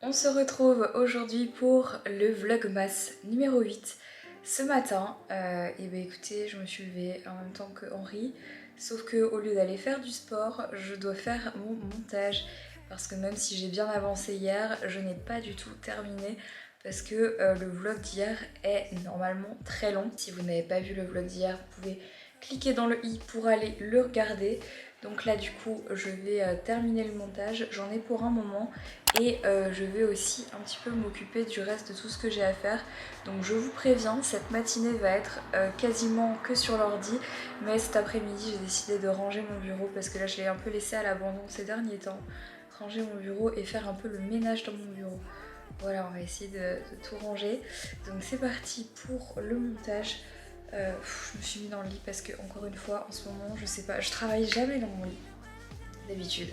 On se retrouve aujourd'hui pour le vlogmas numéro 8. Ce matin, et ben écoutez, je me suis levée en même temps que Henri, sauf que au lieu d'aller faire du sport, je dois faire mon montage parce que même si j'ai bien avancé hier, je n'ai pas du tout terminé parce que le vlog d'hier est normalement très long. Si vous n'avez pas vu le vlog d'hier, vous pouvez cliquer dans le i pour aller le regarder. Donc là du coup je vais terminer le montage, j'en ai pour un moment et je vais aussi un petit peu m'occuper du reste de tout ce que j'ai à faire. Donc je vous préviens, cette matinée va être quasiment que sur l'ordi, mais cet après-midi j'ai décidé de ranger mon bureau parce que là je l'ai un peu laissé à l'abandon ces derniers temps. Ranger mon bureau et faire un peu le ménage dans mon bureau. Voilà, on va essayer de tout ranger. Donc c'est parti pour le montage. Je me suis mis dans le lit parce que encore une fois en ce moment je sais pas, je travaille jamais dans mon lit d'habitude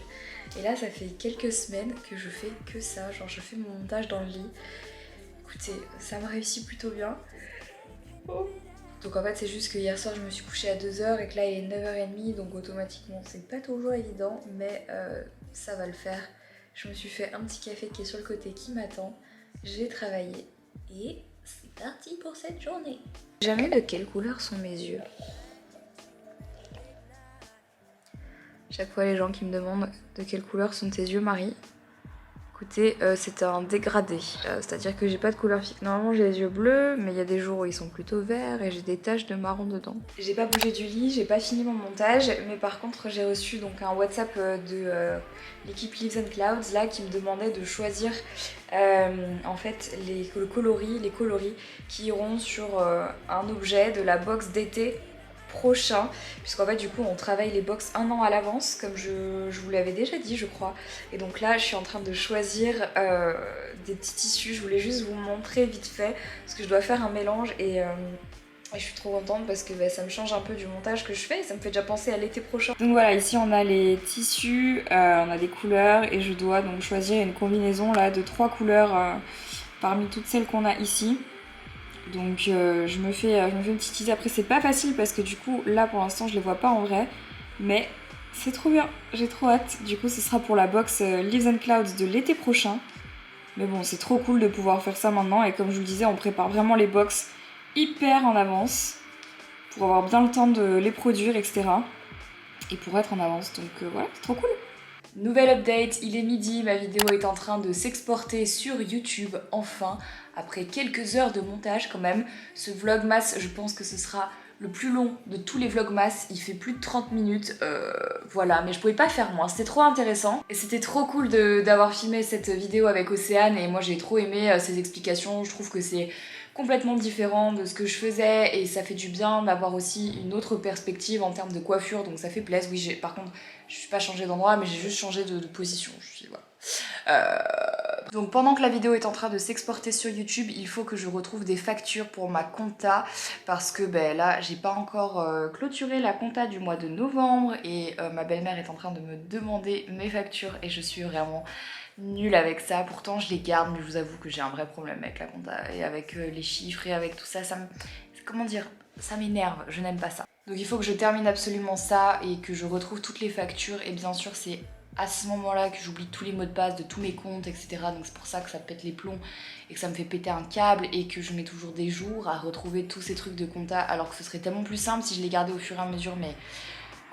et là ça fait quelques semaines que je fais que ça, genre je fais mon montage dans le lit. Écoutez, ça me réussit plutôt bien. Donc en fait c'est juste que hier soir je me suis couchée à 2h et que là il est 9h30, donc automatiquement c'est pas toujours évident, mais ça va le faire. Je me suis fait un petit café qui est sur le côté qui m'attend, j'ai travaillé et c'est parti pour cette journée. Jamais de quelle couleur sont mes yeux. Chaque fois les gens qui me demandent de quelle couleur sont tes yeux, Marie. Écoutez, c'est un dégradé, c'est-à-dire que j'ai pas de couleur fixe. Normalement j'ai les yeux bleus, mais il y a des jours où ils sont plutôt verts et j'ai des taches de marron dedans. J'ai pas bougé du lit, j'ai pas fini mon montage, mais par contre j'ai reçu donc un WhatsApp de l'équipe Leaves and Clouds là qui me demandait de choisir en fait les coloris qui iront sur un objet de la box d'été prochain, puisqu'en fait du coup on travaille les box un an à l'avance comme je vous l'avais déjà dit je crois, et donc là je suis en train de choisir des petits tissus. Je voulais juste vous montrer vite fait parce que je dois faire un mélange et je suis trop contente parce que ça me change un peu du montage que je fais et ça me fait déjà penser à l'été prochain. Donc voilà, ici on a les tissus, on a des couleurs et je dois donc choisir une combinaison là de 3 couleurs parmi toutes celles qu'on a ici. Donc je me fais une petite idée. Après c'est pas facile parce que du coup là pour l'instant je les vois pas en vrai, mais c'est trop bien, j'ai trop hâte. Du coup ce sera pour la box Leaves and Clouds de l'été prochain. Mais bon, c'est trop cool de pouvoir faire ça maintenant, et comme je vous le disais, on prépare vraiment les box hyper en avance pour avoir bien le temps de les produire, etc. Et pour être en avance, donc voilà, c'est trop cool. Nouvelle update, il est midi, ma vidéo est en train de s'exporter sur YouTube, enfin, après quelques heures de montage quand même. Ce vlogmas, je pense que ce sera le plus long de tous les vlogmas, il fait plus de 30 minutes, voilà, mais je pouvais pas faire moins, c'était trop intéressant. Et c'était trop cool d'avoir filmé cette vidéo avec Océane, et moi j'ai trop aimé ses explications. Je trouve que c'est complètement différent de ce que je faisais et ça fait du bien d'avoir aussi une autre perspective en termes de coiffure, donc ça fait plaisir. Oui, par contre, je suis pas changé d'endroit, mais j'ai juste changé de position. Voilà. Donc pendant que la vidéo est en train de s'exporter sur YouTube, il faut que je retrouve des factures pour ma compta parce que là j'ai pas encore clôturé la compta du mois de novembre et ma belle-mère est en train de me demander mes factures et je suis vraiment nulle avec ça. Pourtant je les garde, mais je vous avoue que j'ai un vrai problème avec la compta et avec les chiffres et avec tout ça. Comment dire, ça m'énerve, je n'aime pas ça. Donc il faut que je termine absolument ça et que je retrouve toutes les factures, et bien sûr c'est à ce moment-là que j'oublie tous les mots de passe de tous mes comptes, etc. Donc c'est pour ça que ça pète les plombs et que ça me fait péter un câble et que je mets toujours des jours à retrouver tous ces trucs de compta, alors que ce serait tellement plus simple si je les gardais au fur et à mesure. Mais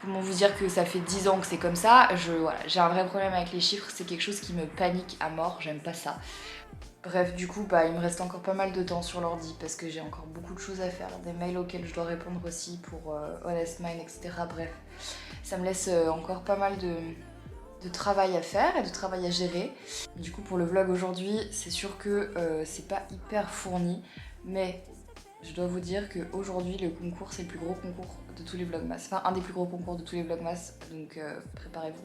comment vous dire que ça fait 10 ans que c'est comme ça. Voilà, j'ai un vrai problème avec les chiffres, c'est quelque chose qui me panique à mort, j'aime pas ça. Bref, du coup, il me reste encore pas mal de temps sur l'ordi parce que j'ai encore beaucoup de choses à faire, des mails auxquels je dois répondre aussi pour Honest Mind, etc. Bref, ça me laisse encore pas mal de travail à faire et de travail à gérer. Du coup, pour le vlog aujourd'hui, c'est sûr que c'est pas hyper fourni, mais je dois vous dire qu'aujourd'hui, le concours, c'est le plus gros concours de tous les vlogmas. Enfin, un des plus gros concours de tous les vlogmas, donc préparez-vous.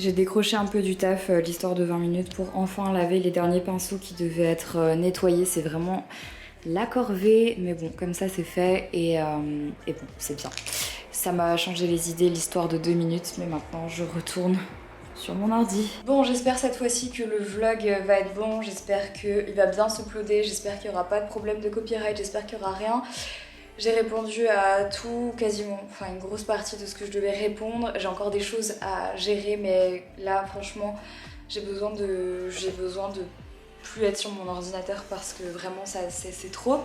J'ai décroché un peu du taf, l'histoire de 20 minutes, pour enfin laver les derniers pinceaux qui devaient être nettoyés. C'est vraiment la corvée, mais bon, comme ça c'est fait et bon, c'est bien. Ça m'a changé les idées, l'histoire de 2 minutes, mais maintenant je retourne sur mon ordi. Bon, j'espère cette fois-ci que le vlog va être bon, j'espère qu'il va bien s'uploader, j'espère qu'il n'y aura pas de problème de copyright, j'espère qu'il n'y aura rien. J'ai répondu à tout, quasiment, enfin une grosse partie de ce que je devais répondre. J'ai encore des choses à gérer, mais là franchement j'ai besoin de plus être sur mon ordinateur parce que vraiment c'est trop.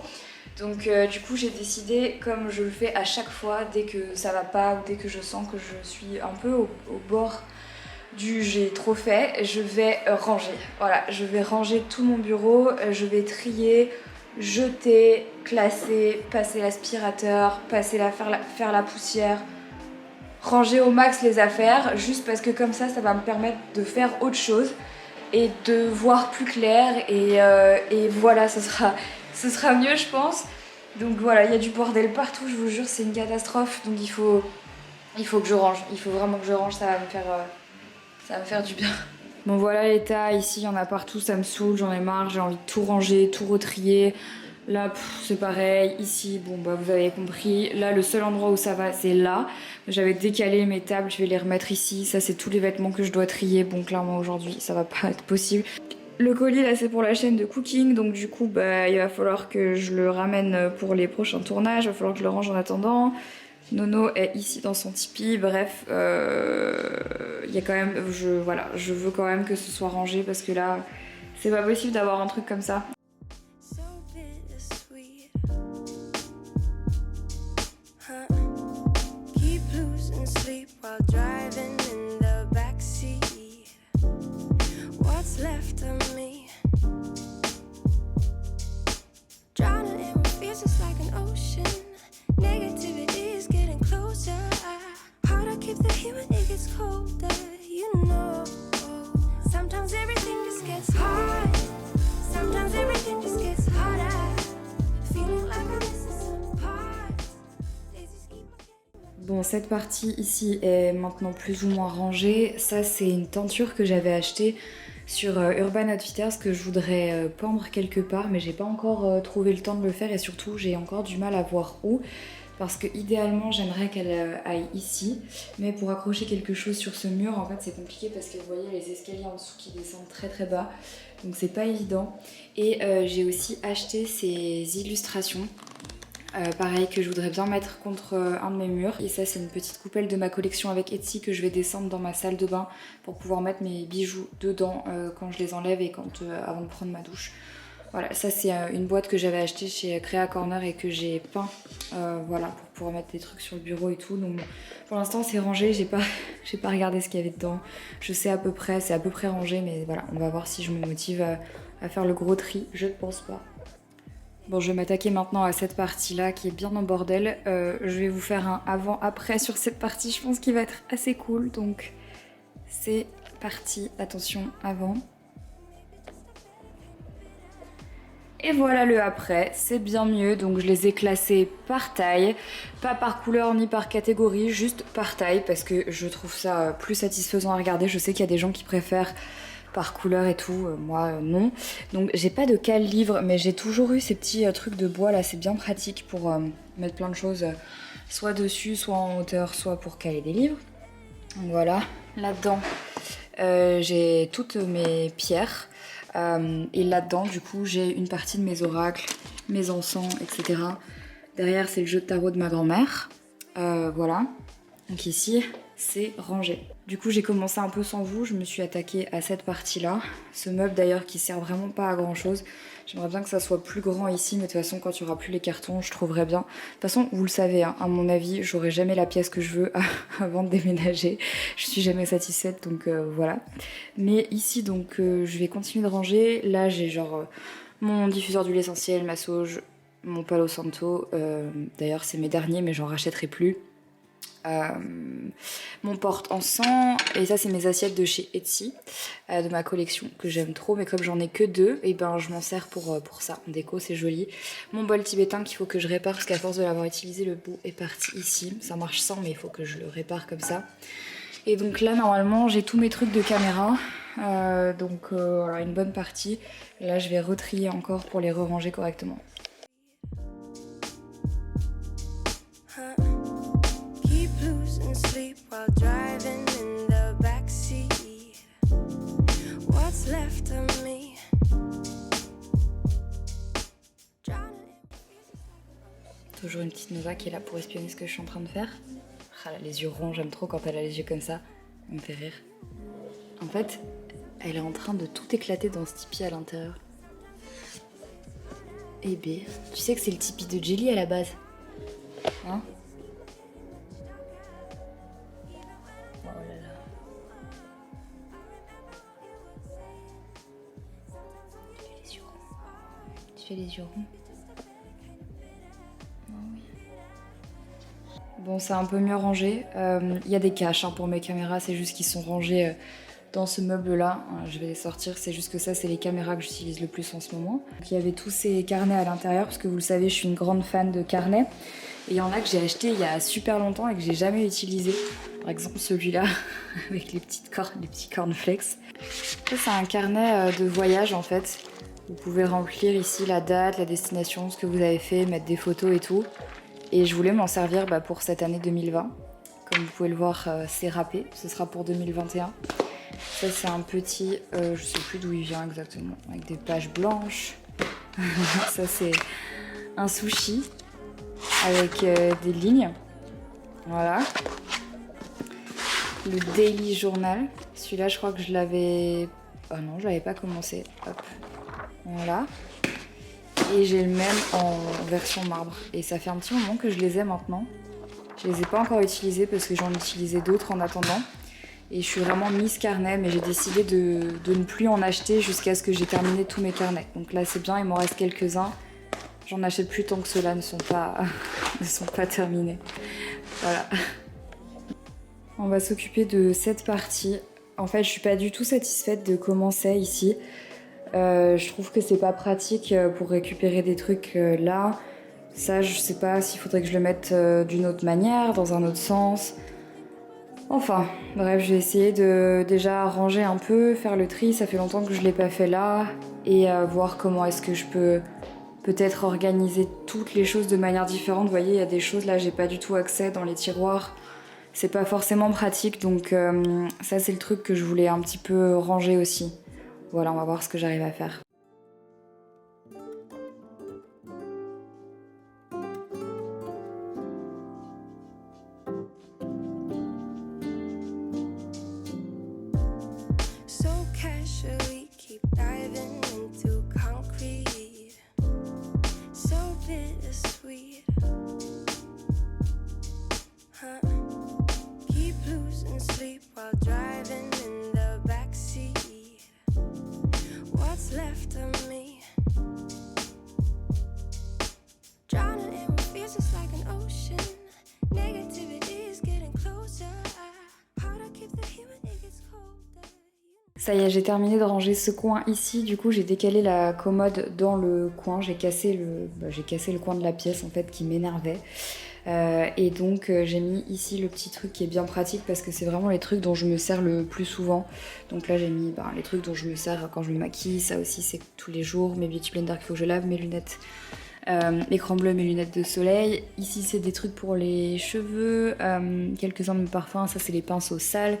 Donc du coup j'ai décidé, comme je le fais à chaque fois, dès que ça va pas ou dès que je sens que je suis un peu au bord du j'ai trop fait, je vais ranger. Voilà, je vais ranger tout mon bureau, je vais trier, jeter, classer, passer l'aspirateur, faire la poussière, ranger au max les affaires, juste parce que comme ça va me permettre de faire autre chose et de voir plus clair et voilà, ce sera mieux je pense. Donc voilà, il y a du bordel partout, je vous jure, c'est une catastrophe, donc il faut que je range, il faut vraiment que je range, ça va me faire du bien. Bon voilà l'état, ici il y en a partout, ça me saoule, j'en ai marre, j'ai envie de tout ranger, tout retrier. Là c'est pareil, ici bon bah vous avez compris, là le seul endroit où ça va c'est là. J'avais décalé mes tables, je vais les remettre ici, ça c'est tous les vêtements que je dois trier, bon clairement aujourd'hui ça va pas être possible. Le colis là c'est pour la chaîne de cooking, donc du coup bah il va falloir que je le ramène pour les prochains tournages, il va falloir que je le range en attendant. Nono est ici dans son tipi, bref, il y a quand même, voilà, je veux quand même que ce soit rangé parce que là, c'est pas possible d'avoir un truc comme ça. Bon, cette partie ici est maintenant plus ou moins rangée. Ça, c'est une tenture que j'avais achetée sur Urban Outfitters que je voudrais pendre quelque part, mais j'ai pas encore trouvé le temps de le faire et surtout, j'ai encore du mal à voir où. Parce que idéalement, j'aimerais qu'elle aille ici. Mais pour accrocher quelque chose sur ce mur, en fait, c'est compliqué parce que vous voyez les escaliers en dessous qui descendent très très bas. Donc c'est pas évident. Et j'ai aussi acheté ces illustrations. Pareil que je voudrais bien mettre contre un de mes murs. Et ça c'est une petite coupelle de ma collection avec Etsy que je vais descendre dans ma salle de bain pour pouvoir mettre mes bijoux dedans quand je les enlève et avant de prendre ma douche. Voilà, ça c'est une boîte que j'avais achetée chez Crea Corner et que j'ai peint voilà, pour pouvoir mettre des trucs sur le bureau et tout. Donc pour l'instant c'est rangé, j'ai pas regardé ce qu'il y avait dedans. Je sais à peu près, c'est à peu près rangé, mais voilà, on va voir si je me motive à faire le gros tri, je ne pense pas. Bon, je vais m'attaquer maintenant à cette partie-là qui est bien en bordel. Je vais vous faire un avant-après sur cette partie, je pense qu'il va être assez cool. Donc, c'est parti, attention, avant. Et voilà le après, c'est bien mieux, donc je les ai classés par taille, pas par couleur ni par catégorie, juste par taille parce que je trouve ça plus satisfaisant à regarder. Je sais qu'il y a des gens qui préfèrent par couleur et tout, moi non. Donc j'ai pas de cale-livre, mais j'ai toujours eu ces petits trucs de bois là, c'est bien pratique pour mettre plein de choses soit dessus, soit en hauteur, soit pour caler des livres. Donc voilà, là-dedans j'ai toutes mes pierres. Et là-dedans, du coup, j'ai une partie de mes oracles, mes encens, etc. Derrière, c'est le jeu de tarot de ma grand-mère. Voilà. Donc ici, c'est rangé. Du coup, j'ai commencé un peu sans vous. Je me suis attaquée à cette partie-là. Ce meuble, d'ailleurs, qui sert vraiment pas à grand-chose. J'aimerais bien que ça soit plus grand ici, mais de toute façon, quand il n'y aura plus les cartons, je trouverai bien. De toute façon, vous le savez, hein, à mon avis, j'aurai jamais la pièce que je veux avant de déménager. Je suis jamais satisfaite, donc voilà. Mais ici, donc, je vais continuer de ranger. Là, j'ai genre mon diffuseur d'huile essentielle, ma sauge, mon Palo Santo. D'ailleurs, c'est mes derniers, mais j'en rachèterai plus. Mon porte-encens, et ça c'est mes assiettes de chez Etsy, de ma collection que j'aime trop, mais comme j'en ai que deux, et ben je m'en sers pour ça en déco, c'est joli. Mon bol tibétain qu'il faut que je répare parce qu'à force de l'avoir utilisé, le bout est parti ici. Ça marche sans, mais il faut que je le répare comme ça. Et donc là normalement j'ai tous mes trucs de caméra, voilà une bonne partie. Là je vais retrier encore pour les re-ranger correctement. Toujours une petite Nova qui est là pour espionner ce que je suis en train de faire. Ah, elle a les yeux ronds, j'aime trop quand elle a les yeux comme ça, elle me fait rire. En fait, elle est en train de tout éclater dans ce Tipeee à l'intérieur. Eh ben, tu sais que c'est le Tipeee de Jelly à la base. Hein? Oh là là. Tu fais les yeux ronds. Tu fais les yeux ronds. Oh oui. Bon, c'est un peu mieux rangé. Y a des caches pour mes caméras, c'est juste qu'ils sont rangés dans ce meuble-là. Je vais les sortir, c'est juste que ça, c'est les caméras que j'utilise le plus en ce moment. Il y avait tous ces carnets à l'intérieur, parce que vous le savez, je suis une grande fan de carnets. Et il y en a que j'ai acheté il y a super longtemps et que j'ai jamais utilisé. Par exemple, celui-là, avec les petits cornflakes. Ça, c'est un carnet de voyage, en fait. Vous pouvez remplir ici la date, la destination, ce que vous avez fait, mettre des photos et tout. Et je voulais m'en servir pour cette année 2020. Comme vous pouvez le voir, c'est râpé. Ce sera pour 2021. Ça, c'est un petit... je sais plus d'où il vient exactement. Avec des pages blanches. Ça, c'est un sushi. Avec des lignes. Voilà. Le Daily Journal. Celui-là, je crois que je l'avais... Ah non, je l'avais pas commencé. Hop. Voilà. Et j'ai le même en version marbre. Et ça fait un petit moment que je les ai maintenant. Je les ai pas encore utilisés parce que j'en utilisais d'autres en attendant. Et je suis vraiment Miss Carnet, mais j'ai décidé de ne plus en acheter jusqu'à ce que j'ai terminé tous mes carnets. Donc là, c'est bien, il m'en reste quelques-uns. J'en achète plus tant que ceux-là ne sont pas terminés. Voilà. On va s'occuper de cette partie. En fait, je suis pas du tout satisfaite de comment c'est ici. Je trouve que c'est pas pratique pour récupérer des trucs là. Ça, je sais pas s'il faudrait que je le mette d'une autre manière, dans un autre sens. Enfin, bref, je vais essayer de déjà ranger un peu, faire le tri. Ça fait longtemps que je l'ai pas fait là. Et voir comment est-ce que je peux peut-être organiser toutes les choses de manière différente. Vous voyez, il y a des choses là, j'ai pas du tout accès dans les tiroirs. C'est pas forcément pratique, donc ça c'est le truc que je voulais un petit peu ranger aussi. Voilà, on va voir ce que j'arrive à faire. Ça y est, j'ai terminé de ranger ce coin ici. Du coup, j'ai décalé la commode dans le coin. J'ai cassé le coin de la pièce en fait qui m'énervait. Et donc j'ai mis ici le petit truc qui est bien pratique parce que c'est vraiment les trucs dont je me sers le plus souvent. Donc là j'ai mis les trucs dont je me sers quand je me maquille. Ça aussi c'est tous les jours. Mes beauty blenders qu'il faut que je lave, mes lunettes. L'écran bleu, mes lunettes de soleil. Ici c'est des trucs pour les cheveux, quelques-uns de mes parfums. Ça c'est les pinceaux sales.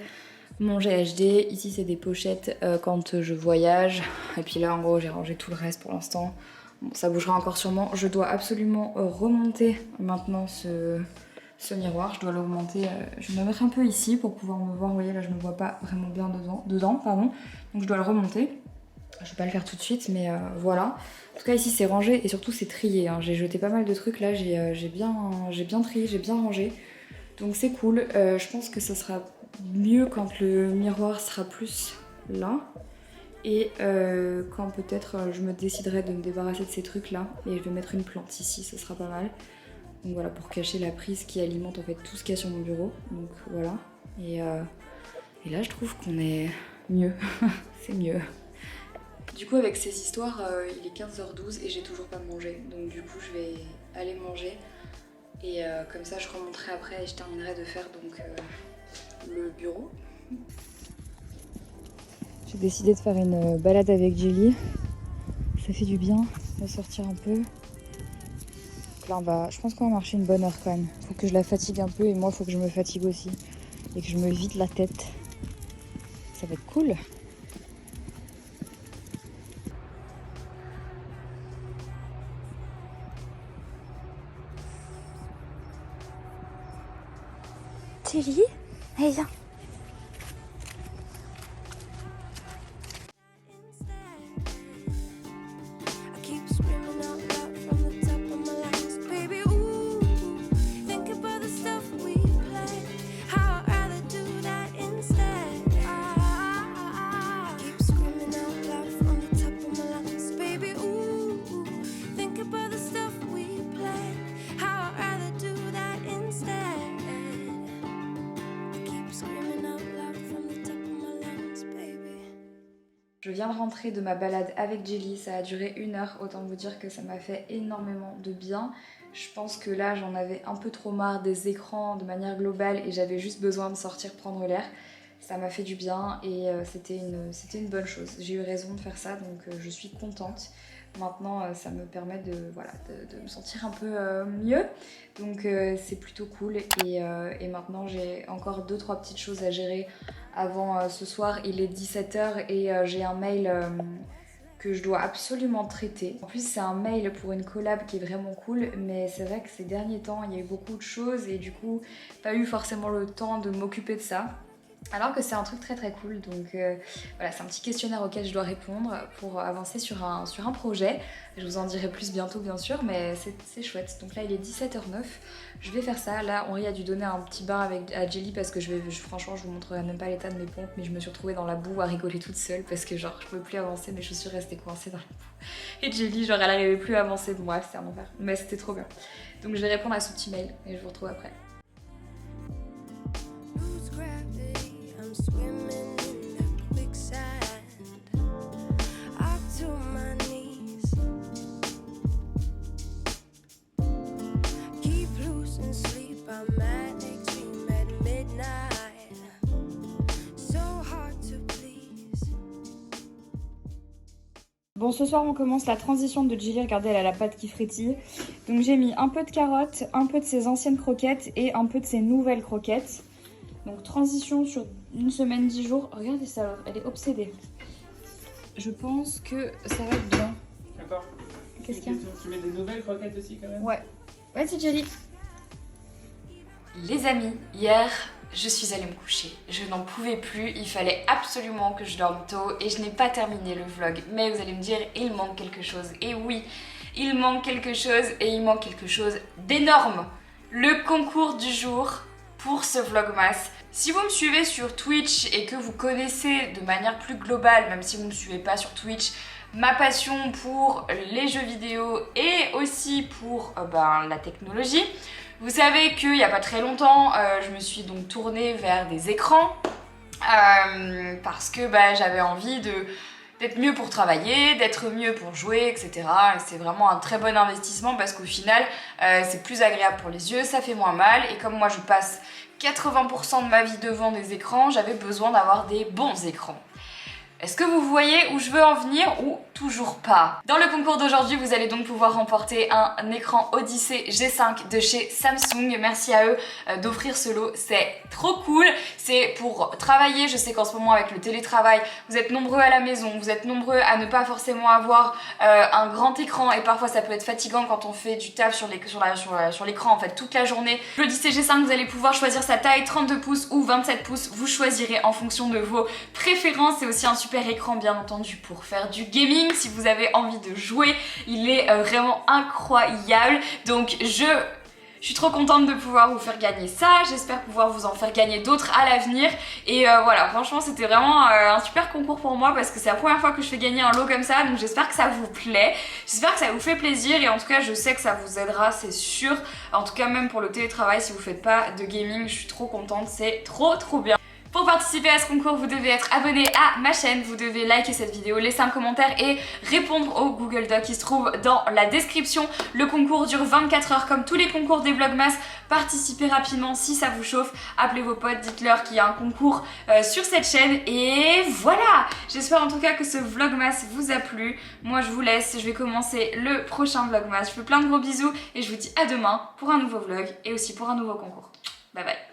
Mon GHD, ici c'est des pochettes quand je voyage. Et puis là en gros j'ai rangé tout le reste pour l'instant. Bon, ça bougera encore sûrement. Je dois absolument remonter maintenant ce miroir. Je dois l'augmenter. Je vais me mettre un peu ici pour pouvoir me voir. Vous voyez là je me vois pas vraiment bien dedans. Donc je dois le remonter. Je vais pas le faire tout de suite mais voilà. En tout cas ici c'est rangé et surtout c'est trié. J'ai jeté pas mal de trucs là. J'ai bien trié, j'ai bien rangé. Donc c'est cool. Je pense que ça sera mieux quand le miroir sera plus là. Et quand peut-être je me déciderai de me débarrasser de ces trucs là. Et je vais mettre une plante ici, ça sera pas mal. Donc voilà, pour cacher la prise qui alimente en fait tout ce qu'il y a sur mon bureau. Donc voilà. Et là je trouve qu'on est mieux. C'est mieux. Du coup avec ces histoires, il est 15h12 et j'ai toujours pas mangé. Donc du coup je vais aller manger. Et comme ça je remonterai après et je terminerai de faire donc le bureau. J'ai décidé de faire une balade avec Jelly. Ça fait du bien de sortir un peu. Donc là, je pense qu'on va marcher une bonne heure quand même. Faut que je la fatigue un peu et moi, faut que je me fatigue aussi. Et que je me vide la tête. Ça va être cool. Jelly, allez viens. Je viens de rentrer de ma balade avec Jelly, ça a duré 1 heure, autant vous dire que ça m'a fait énormément de bien. Je pense que là j'en avais un peu trop marre des écrans de manière globale et j'avais juste besoin de sortir prendre l'air. Ça m'a fait du bien et c'était une bonne chose. J'ai eu raison de faire ça donc je suis contente. Maintenant ça me permet de me sentir un peu mieux, donc c'est plutôt cool et maintenant j'ai encore 2-3 petites choses à gérer avant ce soir. Il est 17h et j'ai un mail que je dois absolument traiter. En plus c'est un mail pour une collab qui est vraiment cool, mais c'est vrai que ces derniers temps il y a eu beaucoup de choses et du coup pas eu forcément le temps de m'occuper de ça. Alors que c'est un truc très très cool, donc voilà, c'est un petit questionnaire auquel je dois répondre pour avancer sur un projet. Je vous en dirai plus bientôt bien sûr, mais c'est chouette. Donc là il est 17h09, je vais faire ça. Là Henri a dû donner un petit bain à Jelly parce que franchement je vous montrerai même pas l'état de mes pompes, mais je me suis retrouvée dans la boue à rigoler toute seule parce que genre je pouvais plus avancer, mes chaussures restaient coincées dans la boue. Et Jelly genre elle arrivait plus à avancer, bon bref c'était un enfer, mais c'était trop bien. Donc je vais répondre à ce petit mail et je vous retrouve après. Bon, ce soir on commence la transition de Jelly, regardez elle a la pâte qui frétille. Donc j'ai mis un peu de carottes, un peu de ses anciennes croquettes et un peu de ses nouvelles croquettes. Donc transition sur 1 semaine, 10 jours. Regardez ça, elle est obsédée. Je pense que ça va être bien. D'accord. Qu'est-ce qu'il y a? Tu mets des nouvelles croquettes aussi quand même? Ouais. Vas-y Jelly. Les amis, hier, je suis allée me coucher. Je n'en pouvais plus, il fallait absolument que je dorme tôt et je n'ai pas terminé le vlog. Mais vous allez me dire, il manque quelque chose. Et oui, il manque quelque chose et il manque quelque chose d'énorme. Le concours du jour pour ce vlogmas. Si vous me suivez sur Twitch et que vous connaissez de manière plus globale, même si vous ne me suivez pas sur Twitch, ma passion pour les jeux vidéo et aussi pour la technologie, vous savez qu'il n'y a pas très longtemps, je me suis donc tournée vers des écrans parce que j'avais envie d'être mieux pour travailler, d'être mieux pour jouer, etc. C'est vraiment un très bon investissement parce qu'au final, c'est plus agréable pour les yeux, ça fait moins mal. Et comme moi, je passe 80% de ma vie devant des écrans, j'avais besoin d'avoir des bons écrans. Est-ce que vous voyez où je veux en venir ou toujours pas? Dans le concours d'aujourd'hui, vous allez donc pouvoir remporter un écran Odyssey G5 de chez Samsung. Merci à eux d'offrir ce lot, c'est trop cool. C'est pour travailler, je sais qu'en ce moment avec le télétravail, vous êtes nombreux à la maison, vous êtes nombreux à ne pas forcément avoir un grand écran et parfois ça peut être fatigant quand on fait du taf sur l'écran en fait toute la journée. L'Odyssey G5, vous allez pouvoir choisir sa taille 32 pouces ou 27 pouces, vous choisirez en fonction de vos préférences. C'est aussi un super écran bien entendu pour faire du gaming si vous avez envie de jouer, il est vraiment incroyable. Donc je suis trop contente de pouvoir vous faire gagner ça, j'espère pouvoir vous en faire gagner d'autres à l'avenir et voilà, franchement c'était vraiment un super concours pour moi parce que c'est la première fois que je fais gagner un lot comme ça, donc j'espère que ça vous plaît, j'espère que ça vous fait plaisir et en tout cas je sais que ça vous aidera, c'est sûr. En tout cas même pour le télétravail, si vous faites pas de gaming, je suis trop contente, c'est trop bien. Pour participer à ce concours, vous devez être abonné à ma chaîne, vous devez liker cette vidéo, laisser un commentaire et répondre au Google Doc qui se trouve dans la description. Le concours dure 24 heures comme tous les concours des Vlogmas. Participez rapidement si ça vous chauffe, appelez vos potes, dites-leur qu'il y a un concours sur cette chaîne et voilà. J'espère en tout cas que ce Vlogmas vous a plu. Moi je vous laisse, je vais commencer le prochain Vlogmas. Je vous fais plein de gros bisous et je vous dis à demain pour un nouveau vlog et aussi pour un nouveau concours. Bye bye.